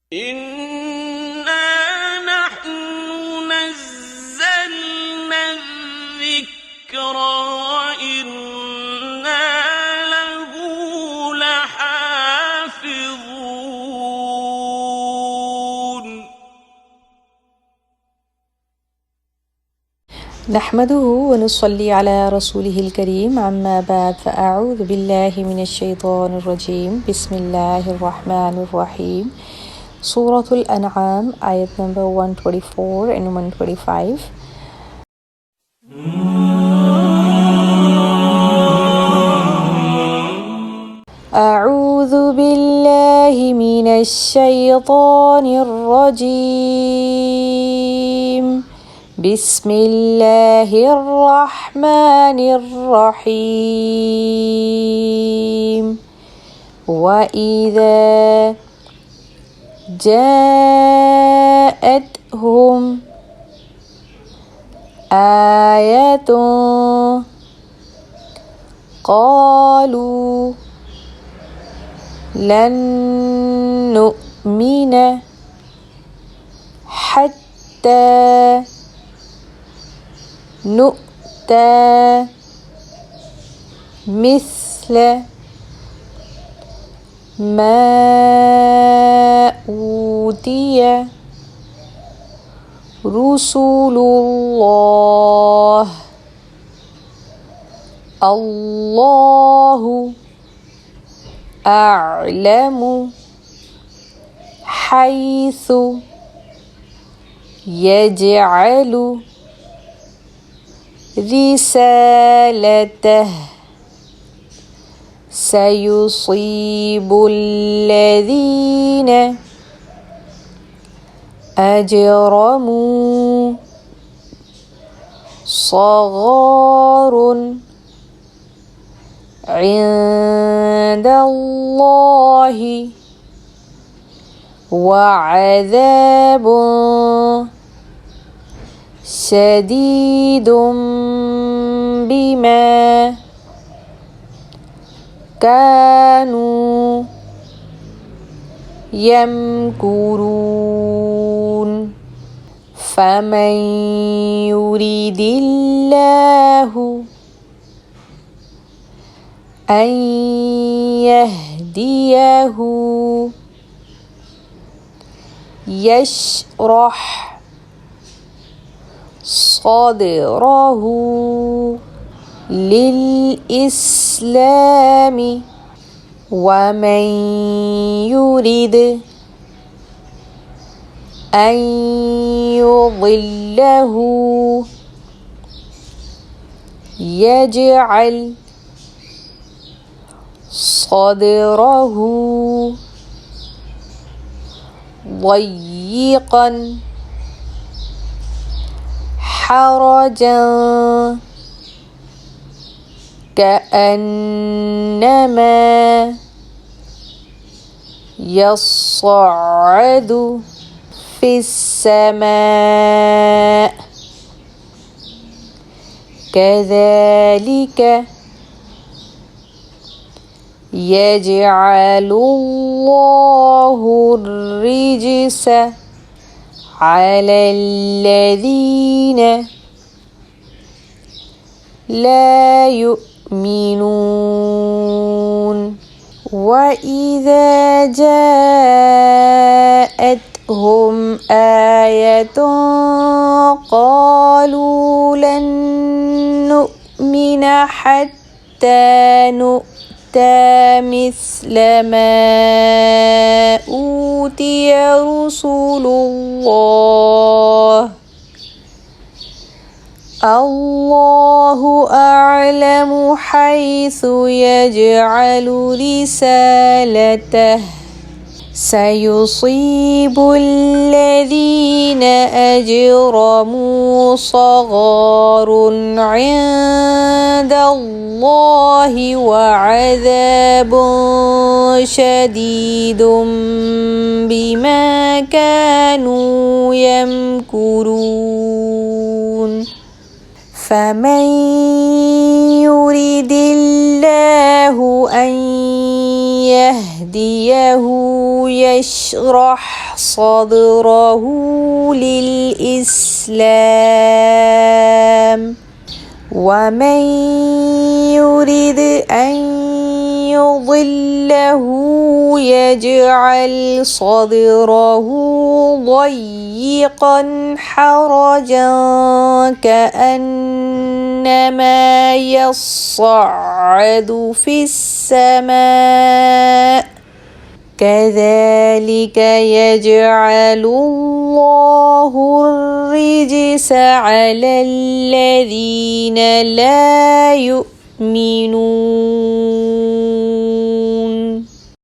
إِنَّا نَحْنُ نَزَّلْنَا الذِّكْرَ وَإِنَّا لَهُ لَحَافِظُونَ نحمده ونصلي على رسوله الكريم عما بعد فأعوذ بالله من الشيطان الرجيم بسم الله الرحمن الرحيم Surah Al-An'am ayat number 124 and 125 أعوذ بالله من الشيطان الرجيم بسم الله الرحمن الرحيم وإذا جاءتهم آية قالوا لن نؤمن حتى نؤتى مثل ما أوتي رسل الله الله أعلم حيث يجعل رسالته سيصيب الذين أجرموا صغار عند الله وعذاب شديد بما كانوا يمكرون فمن يريد الله أن يهديه يشرح صدره للإسلام ومن يريد أن يضله يجعل صدره ضيقا حرجا كأنما يصعد في السماء كذلك يجعل الله الرجس على الذين لا يؤمنون وإذا جاءتهم آية قالوا لن نؤمن حتى نؤتى مثل ما أوتي رسل الله الله أعلم حيث يجعل رسالته سيصيب الذين أجرموا صغار عند الله وعذاب شديد بما كانوا يمكرون فمن يريد الله أن يهديه يشرح صدره للإسلام ومن يرد أن يضله يجعل صدره ضيقا حرجا كأنما يصعد في السماء كذلك يجعل الله الرجس على الذين لا يؤمنون